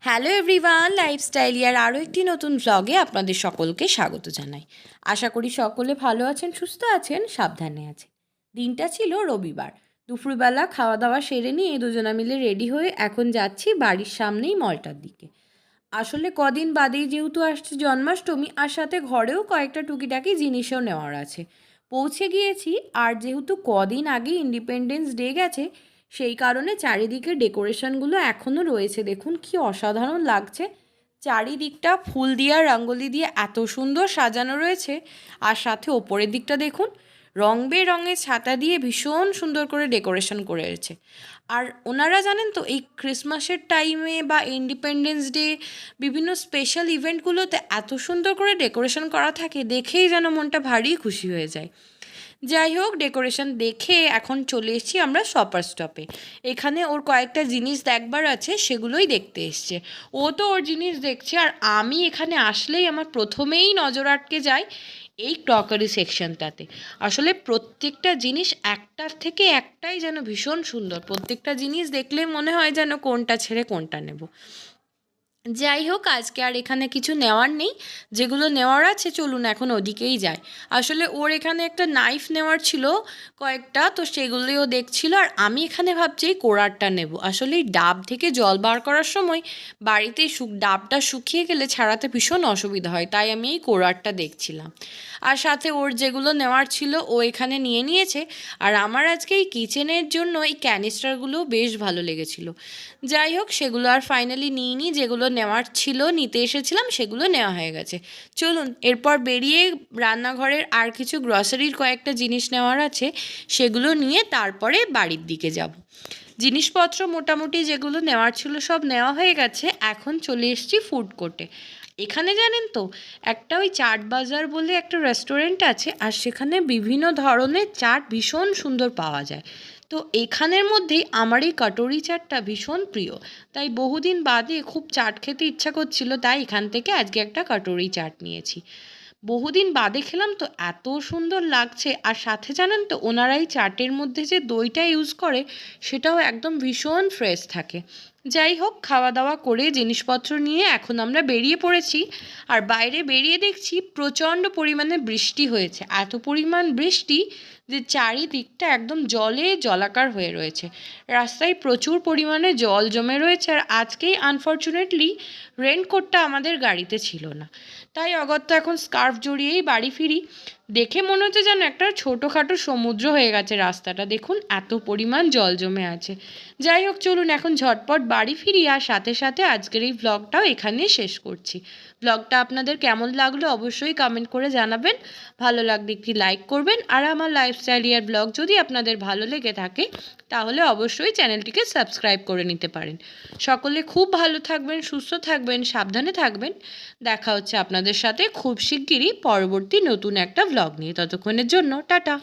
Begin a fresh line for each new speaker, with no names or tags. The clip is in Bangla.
হ্যালো এভরিওয়ান, লাইফস্টাইল ইয়ার আরও একটি নতুন ভ্লগে আপনাদের সকলকে স্বাগত জানাই। আশা করি সকলে ভালো আছেন, সুস্থ আছেন, সাবধানে আছেন। দিনটা ছিল রবিবার। দুপুরবেলা খাওয়া দাওয়া সেরে নিয়ে দুজনা মিলে রেডি হয়ে এখন যাচ্ছি বাড়ির সামনেই মলটার দিকে। আসলে কদিন বাদেই যেহেতু আসছে জন্মাষ্টমী, আর সাথে ঘরেও কয়েকটা টুকিটাকি জিনিসও নেওয়ার আছে। পৌঁছে গিয়েছি, আর যেহেতু কদিন আগে ইন্ডিপেন্ডেন্স ডে গেছে, সেই কারণে চারিদিকে ডেকোরেশনগুলো এখনও রয়েছে। দেখুন কি অসাধারণ লাগছে, চারিদিকটা ফুল দিয়ে আর রঙ্গোলি দিয়ে এত সুন্দর সাজানো রয়েছে। আর সাথে ওপরের দিকটা দেখুন, রং বেরঙের ছাতা দিয়ে ভীষণ সুন্দর করে ডেকোরেশন করেছে। আর ওনারা জানেন তো, এই ক্রিসমাসের টাইমে বা ইন্ডিপেন্ডেন্স ডে বিভিন্ন স্পেশাল ইভেন্টগুলোতে এত সুন্দর করে ডেকোরেশন করা থাকে, দেখেই যেন মনটা ভারী খুশি হয়ে যায়। যাই হোক, ডেকোরেশন দেখে এখন চলে এসেছি আমরা শপার স্টপে। এখানে ওর কয়েকটা জিনিস দেখবার আছে, সেগুলোই দেখতে এসছে। ও তো ওর জিনিস দেখছে, আর আমি এখানে আসলেই আমার প্রথমেই নজর আটকে যায় এই ক্রকারি সেকশনটাতে। আসলে প্রত্যেকটা জিনিস একটার থেকে একটাই যেন ভীষণ সুন্দর। প্রত্যেকটা জিনিস দেখলে মনে হয় যেন কোনটা ছেড়ে কোনটা নেব। যাই হোক, আজকে আর এখানে কিছু নেওয়ার নেই। যেগুলো নেওয়ার আছে চলুন এখন ওদিকেই যাই। আসলে ওর এখানে একটা নাইফ নেওয়ার ছিল কয়েকটা, তো সেগুলোও দেখছিল। আর আমি এখানে ভাবছি এই কোড়ারটা নেব। আসলে এই ডাব থেকে জল বার করার সময় বাড়িতে ডাবটা শুকিয়ে গেলে ছাড়াতে ভীষণ অসুবিধা হয়, তাই আমি এই কোড়ারটা দেখছিলাম। আর সাথে ওর যেগুলো নেওয়ার ছিল ও এখানে নিয়ে নিয়েছে। আর আমার আজকে এই কিচেনের জন্য এই ক্যানিস্টারগুলোও বেশ ভালো লেগেছিলো। যাই হোক, সেগুলো আর ফাইনালি নিইনি। যেগুলো নেওয়ার ছিল, নিতে এসেছিলাম, সেগুলো নেওয়া হয়ে গেছে। চলুন এরপর বেরিয়ে রান্নাঘরের আর কিছু গ্রসারির কয়েকটা জিনিস নেওয়ার আছে, সেগুলো নিয়ে তারপরে বাড়ির দিকে যাব। জিনিসপত্র মোটামুটি যেগুলো নেওয়ার ছিল সব নেওয়া হয়ে গেছে। এখন চলে এসেছি ফুড কোর্টে। এখানে জানেন তো, একটা ওই চাট বাজার বলে একটা রেস্টুরেন্ট আছে, আর সেখানে বিভিন্ন ধরনের চাট ভীষণ সুন্দর পাওয়া যায়। তো এখানের মধ্যেই আমার এই কাটোরি চাটটা ভীষণ প্রিয়, তাই বহুদিন বাদে খুব চাট খেতে ইচ্ছা করছিল, তাই এখান থেকে আজকে একটা কাটোরি চাট নিয়েছি। বহুদিন বাদে খেলাম তো এত সুন্দর লাগছে। আর সাথে জানেন তো, ওনারা এই চাটের মধ্যে যে দইটা ইউজ করে সেটাও একদম ভীষণ ফ্রেশ থাকে। যাই হোক, খাওয়া দাওয়া করে জিনিসপত্র নিয়ে এখন আমরা বেরিয়ে পড়েছি। আর বাইরে বেরিয়ে দেখছি প্রচণ্ড পরিমাণে বৃষ্টি হয়েছে। এত পরিমাণ বৃষ্টি যে চারিদিকটা একদম জলে জলাকার হয়ে রয়েছে। রাস্তায় প্রচুর পরিমাণে জল জমে রয়েছে। আর আজকেই আনফর্চুনেটলি রেনকোটটা আমাদের গাড়িতে ছিল না, তাই অগত্যা এখন স্কার্ফ জড়িয়েই বাড়ি ফিরি। দেখে মনে হচ্ছে যেন একটা ছোটোখাটো সমুদ্র হয়ে গেছে রাস্তাটা। দেখুন এত পরিমাণ জল জমে আছে। যাই হোক, চলুন এখন ঝটপট বাড়ি ফিরি। আর সাথে সাথে আজকের এই ভ্লগটাও এখানেই শেষ করছি। ভ্লগটা আপনাদের কেমন লাগলো অবশ্যই কমেন্ট করে জানাবেন। ভালো লাগলে একটি লাইক করবেন। আর আমার লাইফস্টাইল ইয়ার ব্লগ যদি আপনাদের ভালো লেগে থাকে, তাহলে অবশ্যই চ্যানেলটিকে সাবস্ক্রাইব করে নিতে পারেন। সকলে খুব ভালো থাকবেন, সুস্থ থাকবেন, সাবধানে থাকবেন। দেখা হচ্ছে আপনাদের সাথে খুব শিগগিরই পরবর্তী নতুন একটা ভ্লগ নিয়ে। ততক্ষণের জন্য টাটা।